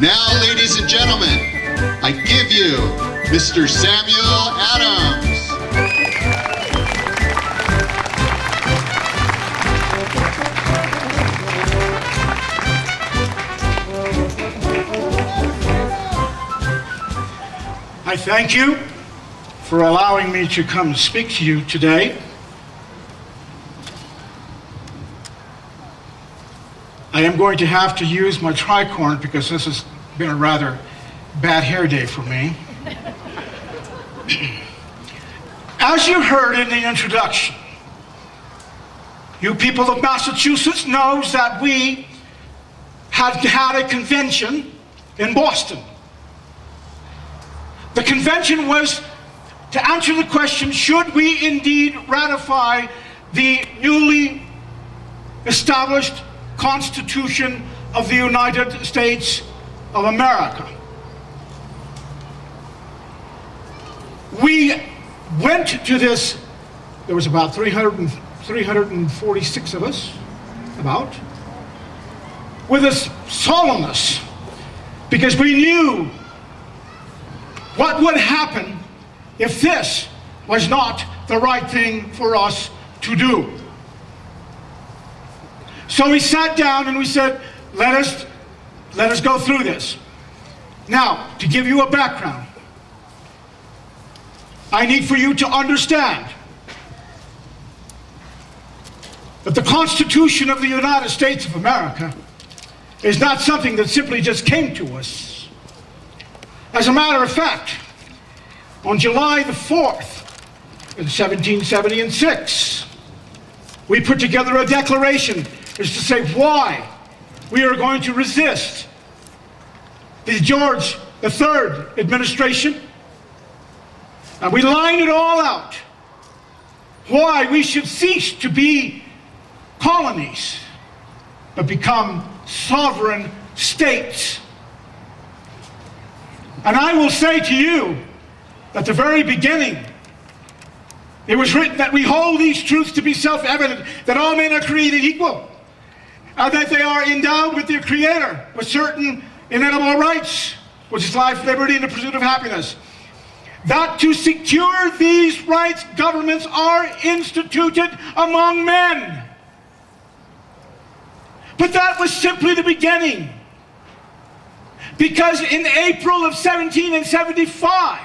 Now, ladies and gentlemen, I give you Mr. Samuel Adams. I thank you for allowing me to come speak to you today. I am going to have to use my tricorn because this has been a rather bad hair day for me. As you heard in the introduction, you people of Massachusetts knows that we had a convention in Boston. The convention was to answer the question, should we indeed ratify the newly established Constitution of the United States of America? We went to this, there was about 346 of us, with a solemnness, because we knew what would happen if this was not the right thing for us to do. So we sat down and we said, let us go through this. Now, to give you a background, I need for you to understand that the Constitution of the United States of America is not something that simply just came to us. As a matter of fact, on July the 4th, in 1776, we put together a declaration as to say why we are going to resist the George III administration. And we lined it all out. Why we should cease to be colonies, but become sovereign states. And I will say to you, at the very beginning, it was written that we hold these truths to be self-evident, that all men are created equal, and that they are endowed with their Creator with certain inalienable rights, which is life, liberty, and the pursuit of happiness. That to secure these rights, governments are instituted among men. But that was simply the beginning. Because in April of 1775,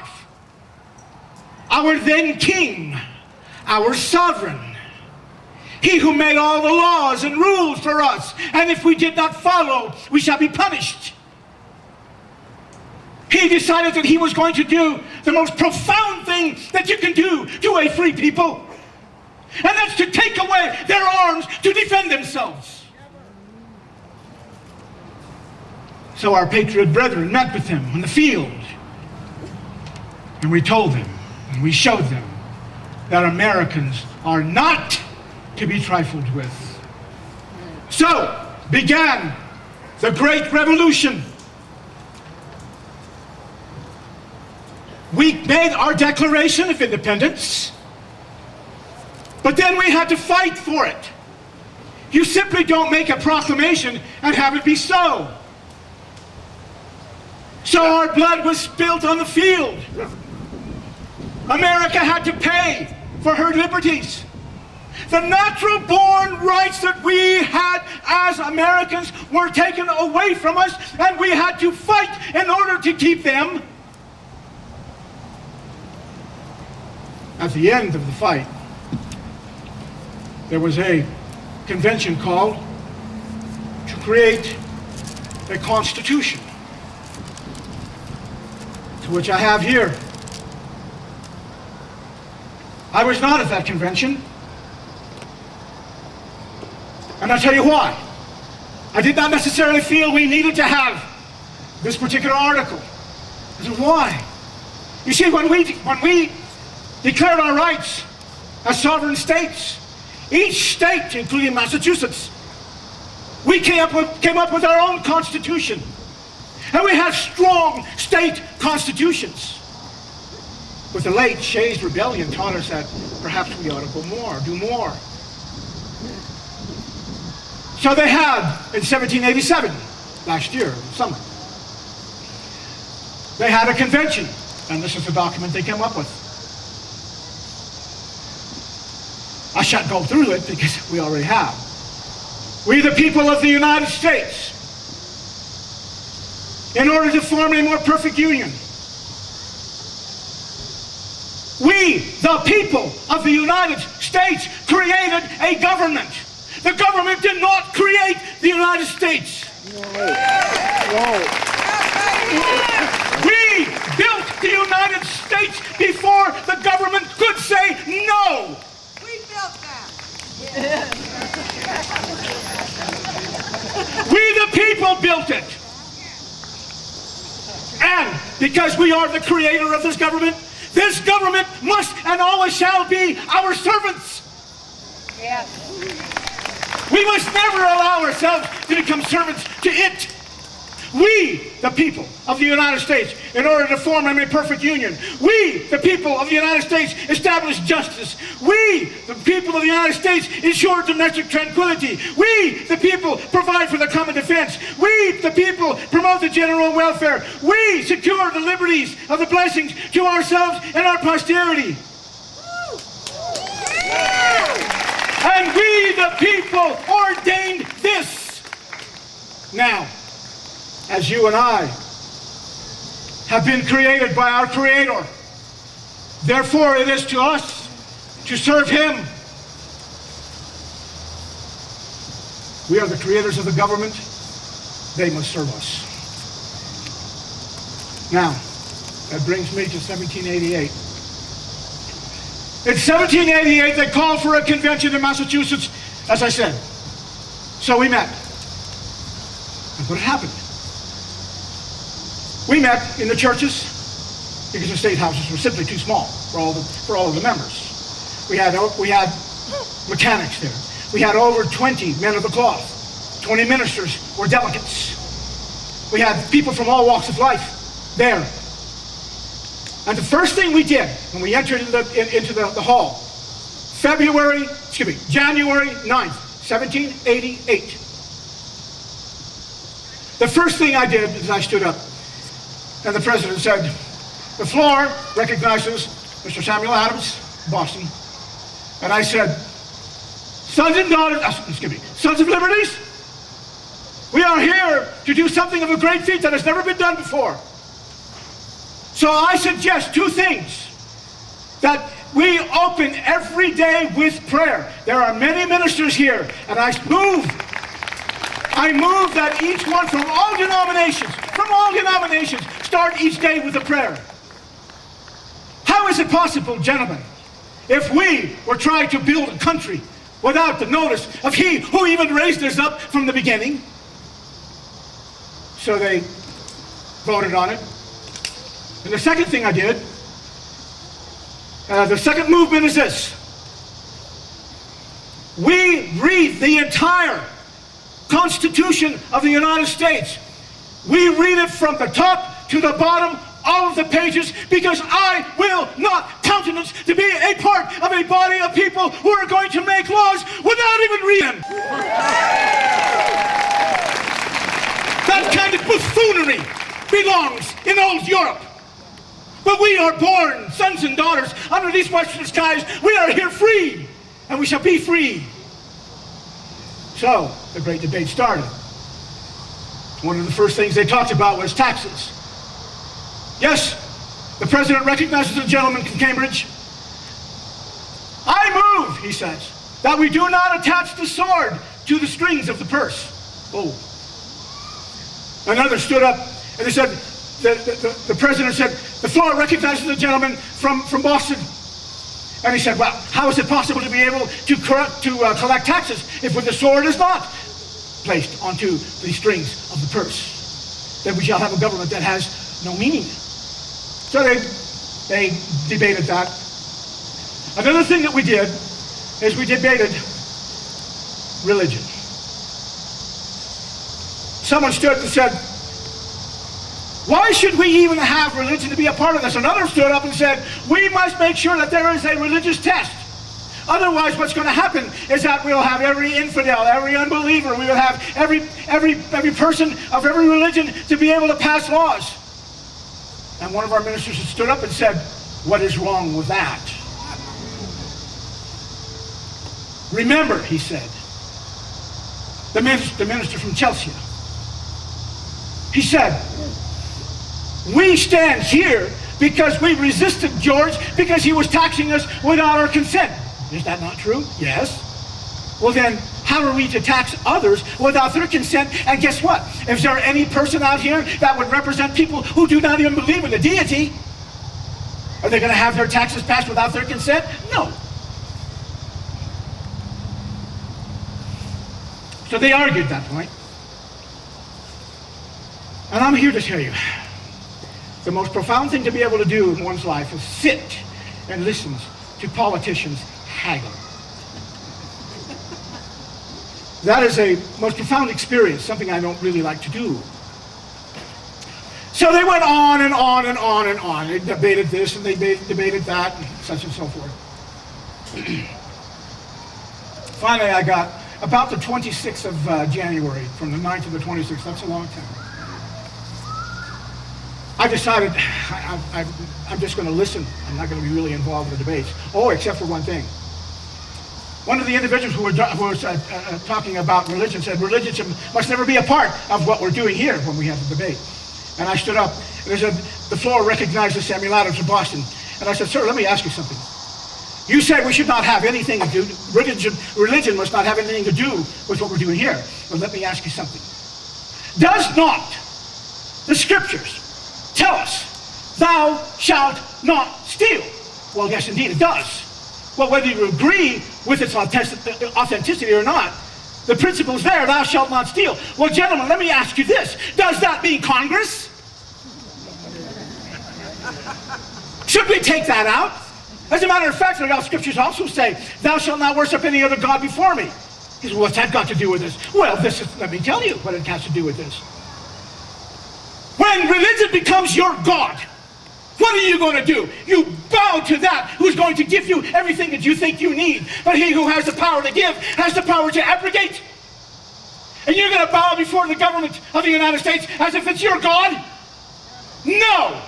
our then king, our sovereign, he who made all the laws and rules for us, and if we did not follow, we shall be punished. He decided that he was going to do the most profound thing that you can do to a free people, and that's to take away their arms to defend themselves. So our patriot brethren met with him on the field, and we told them, and we showed them, that Americans are not to be trifled with. So began the Great Revolution. We made our Declaration of Independence, but then we had to fight for it. You simply don't make a proclamation and have it be so. So our blood was spilled on the field. America had to pay for her liberties. The natural-born rights that we had as Americans were taken away from us, and we had to fight in order to keep them. At the end of the fight, there was a convention called to create a constitution, to which I have here. I was not at that convention, and I'll tell you why. I did not necessarily feel we needed to have this particular article. I said, why? You see, when we declared our rights as sovereign states, each state, including Massachusetts, we came up with our own constitution. And we had strong state constitutions. With the late Shays Rebellion taught us that perhaps we ought to go more, do more. So they had, in 1787, last year, in summer, they had a convention, and this is the document they came up with. I shan't go through it because we already have. We, the people of the United States, in order to form a more perfect union. We, the people of the United States, created a government. The government did not create the United States. We built the United States before the government could say no. We built that. We, the people, built it. And because we are the creator of this government must and always shall be our servants. Yes. We must never allow ourselves to become servants to it. We, the people of the United States, in order to form a perfect union, we, the people of the United States, establish justice. We, the people of the United States, ensure domestic tranquility. We, the people, provide for the common defense. We, the people, promote the general welfare. We secure the liberties of the blessings to ourselves and our posterity. And we, the people, ordained this. Now, as you and I have been created by our Creator, therefore it is to us to serve Him. We are the creators of the government. They must serve us. Now, that brings me to 1788. In 1788, they called for a convention in Massachusetts, as I said. So we met. And what happened? We met in the churches because the state houses were simply too small for all of the members. We had mechanics there. We had over 20 men of the cloth. 20 ministers were delegates. We had people from all walks of life there. And the first thing we did when we entered into the hall, January 9th, 1788. The first thing I did is I stood up. And the president said, the floor recognizes Mr. Samuel Adams, Boston. And I said, sons and daughters, sons of liberties, we are here to do something of a great feat that has never been done before. So I suggest two things. That we open every day with prayer. There are many ministers here, and I move that each one from all denominations, start each day with a prayer. How is it possible, gentlemen, if we were trying to build a country without the notice of He who even raised us up from the beginning? So they voted on it. And the second thing I did, the second movement is this. We read the entire Constitution of the United States. We read it from the top to the bottom, all of the pages, because I will not countenance to be a part of a body of people who are going to make laws without even reading them. That kind of buffoonery belongs in old Europe. But we are born sons and daughters under these western skies. We are here free, and we shall be free. So, the great debate started. One of the first things they talked about was taxes. Yes, the president recognizes a gentleman from Cambridge. I move, he says, that we do not attach the sword to the strings of the purse. Oh. Another stood up and they said, the president said, the floor recognizes a gentleman from Boston. And he said, well, how is it possible to be able to collect taxes if the sword is not placed onto the strings of the purse? Then we shall have a government that has no meaning. So they debated that. Another thing that we did is we debated religion. Someone stood and said, why should we even have religion to be a part of this? Another stood up and said, we must make sure that there is a religious test. Otherwise, what's going to happen is that we'll have every infidel, every unbeliever, we will have every person of every religion to be able to pass laws. And one of our ministers stood up and said, "What is wrong with that?" "Remember," he said, the minister from Chelsea, he said, "we stand here because we resisted George because he was taxing us without our consent." Is that not true? Yes. Well then, how are we to tax others without their consent? And guess what? If there any person out here that would represent people who do not even believe in the deity, are they going to have their taxes passed without their consent? No. So they argued that point. And I'm here to tell you, the most profound thing to be able to do in one's life is sit and listen to politicians haggle. That is a most profound experience, something I don't really like to do. So they went on and on and on and on. They debated this and they debated that and such and so forth. Finally, I got about the 26th of January, from the 9th to the 26th. That's a long time. I decided I'm just going to listen. I'm not going to be really involved in the debates. Oh, except for one thing. One of the individuals who was talking about religion said religion must never be a part of what we're doing here when we have the debate. And I stood up and I said, "The floor recognizes Samuel Adams of Boston." And I said, "Sir, let me ask you something. You said we should not have anything to do, religion must not have anything to do with what we're doing here. But let me ask you something. Does not the scriptures tell us, 'Thou shalt not steal'?" Well, yes, indeed, it does. Well, whether you agree with its authenticity or not, the principle is there, "Thou shalt not steal." Well, gentlemen, let me ask you this. Does that mean Congress? Should we take that out? As a matter of fact, the scriptures also say, "Thou shalt not worship any other God before me." He says, "Well, what's that got to do with this?" Well, let me tell you what it has to do with this. When religion becomes your God, what are you going to do? You bow to that who's going to give you everything that you think you need. But he who has the power to give has the power to abrogate. And you're going to bow before the government of the United States as if it's your God? No!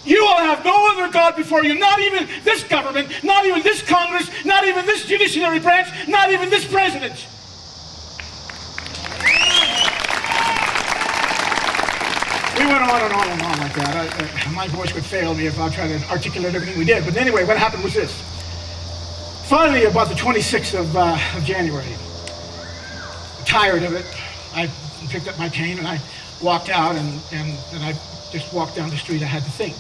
You will have no other God before you, not even this government, not even this Congress, not even this judiciary branch, not even this president. We went on and on and on like that. My voice would fail me if I tried to articulate everything we did. But anyway, what happened was this. Finally, about the 26th of January, tired of it, I picked up my cane and I walked out and I just walked down the street. I had to think.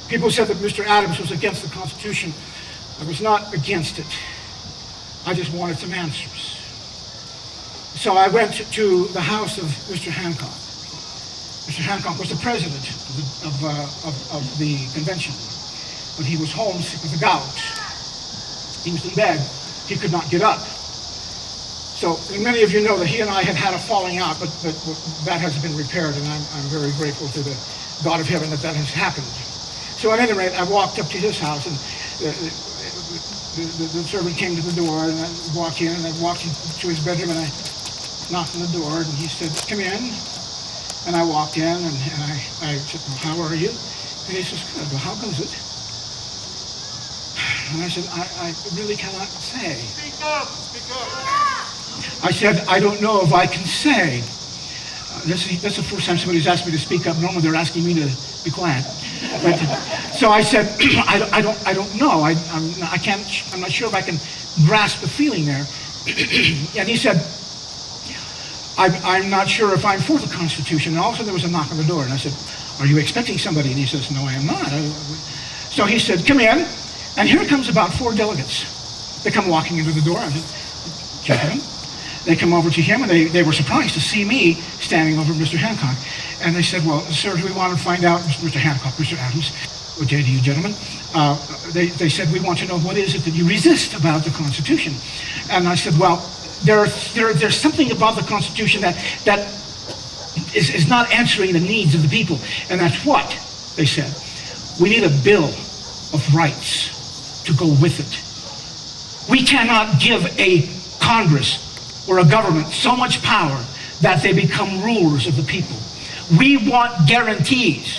People said that Mr. Adams was against the Constitution. I was not against it. I just wanted some answers. So I went to the house of Mr. Hancock. Mr. Hancock was the president of the convention, but he was home sick with the gout. He was in bed. He could not get up. So many of you know that he and I had had a falling out, but that has been repaired, and I'm very grateful to the God of heaven that has happened. So at any rate, I walked up to his house, and the servant came to the door, and I walked in, and I walked to his bedroom, and I knocked on the door, and he said, "Come in." And I walked in, and I said, "Well, how are you?" And he says, "Good. Well, how goes it?" And I said, I really cannot say. Speak up, speak up. I said, "I don't know if I can say." That's the first time somebody's asked me to speak up. Normally they're asking me to be quiet. But, so I said, I don't know. I'm not sure if I can grasp the feeling there. And he said, I'm not sure if I'm for the Constitution. And also there was a knock on the door. And I said, "Are you expecting somebody?" And he says, "No, I am not." So he said, "Come in." And here comes about 4 delegates. They come walking into the door. I said, "Gentlemen." They come over to him, and they were surprised to see me standing over Mr. Hancock. And they said, "Well, sir, we want to find out," Mr. Hancock, Mr. Adams, "what day do you gentlemen?" They said, "We want to know what is it that you resist about the Constitution." And I said, "Well, there's something about the Constitution that is not answering the needs of the people." And that's what they said. "We need a Bill of Rights to go with it. We cannot give a Congress or a government so much power that they become rulers of the people. We want guarantees.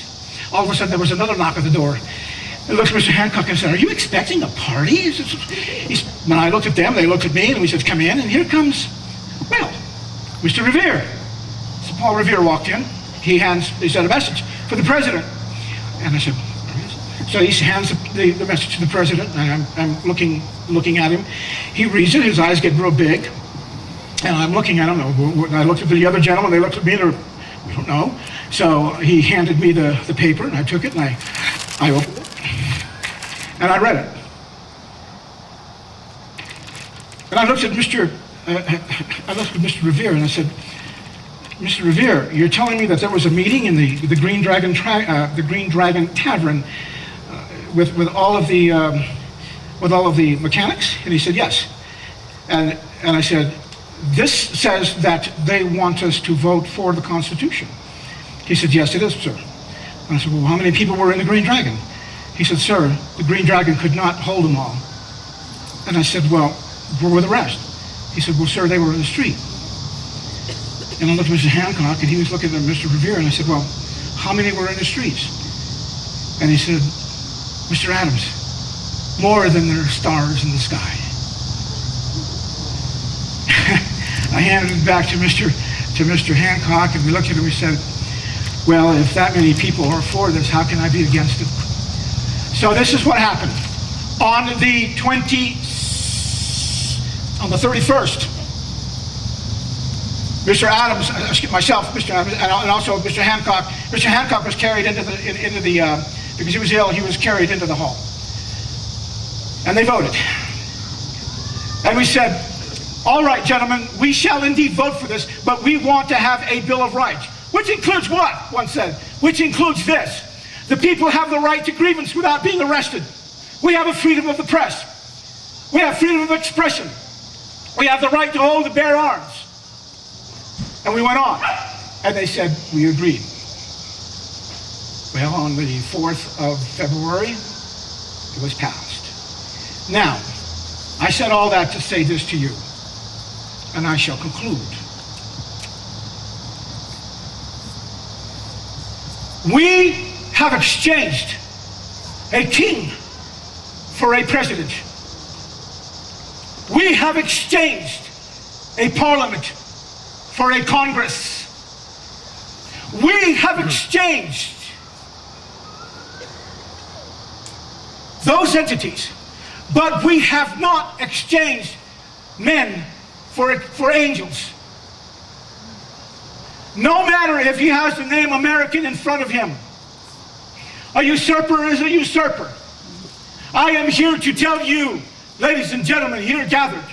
all of a sudden there was another knock at the door. I looked at Mr. Hancock and said, "Are you expecting a party?" When I looked at them, they looked at me, and we said, "Come in," and here comes, well, Mr. Revere. So Paul Revere walked in. He said a message for the president. And I said, so he hands the message to the president, and I'm looking at him. He reads it, his eyes get real big, and I'm looking at him. I looked at the other gentleman, they looked at me, and we don't know. So he handed me the paper, and I took it, and I opened it, and I read it. And I looked at Mr. Revere, and I said, "Mr. Revere, you're telling me that there was a meeting in the Green Dragon Tavern with all of the mechanics?" And he said, "Yes." And I said, "This says that they want us to vote for the Constitution." He said, "Yes, it is, sir." And I said, "Well, how many people were in the Green Dragon?" He said, "Sir, the Green Dragon could not hold them all." And I said, "Well, where were the rest?" He said, "Well, sir, they were in the street." And I looked at Mr. Hancock, and he was looking at Mr. Revere, and I said, "Well, how many were in the streets?" And he said, "Mr. Adams, more than there are stars in the sky." I handed it back to Mr. Hancock, and we looked at him, and we said, "Well, if that many people are for this, how can I be against it?" So this is what happened. On the 31st, Mr. Adams, myself, Mr. Adams, and also Mr. Hancock. Mr. Hancock was carried into the because he was ill. He was carried into the hall, and they voted. And we said, "All right, gentlemen, we shall indeed vote for this, but we want to have a Bill of Rights, which includes what?" One said, "Which includes this: the people have the right to grievance without being arrested. We have a freedom of the press. We have freedom of expression. We have the right to hold and bear arms." And we went on, and they said, "We agreed." Well, on the 4th of February, it was passed. Now, I said all that to say this to you, and I shall conclude. We have exchanged a king for a president. We have exchanged a parliament for a Congress. We have exchanged those entities, but we have not exchanged men for angels. No matter if he has the name American in front of him, a usurper is a usurper. I am here to tell you, ladies and gentlemen here gathered,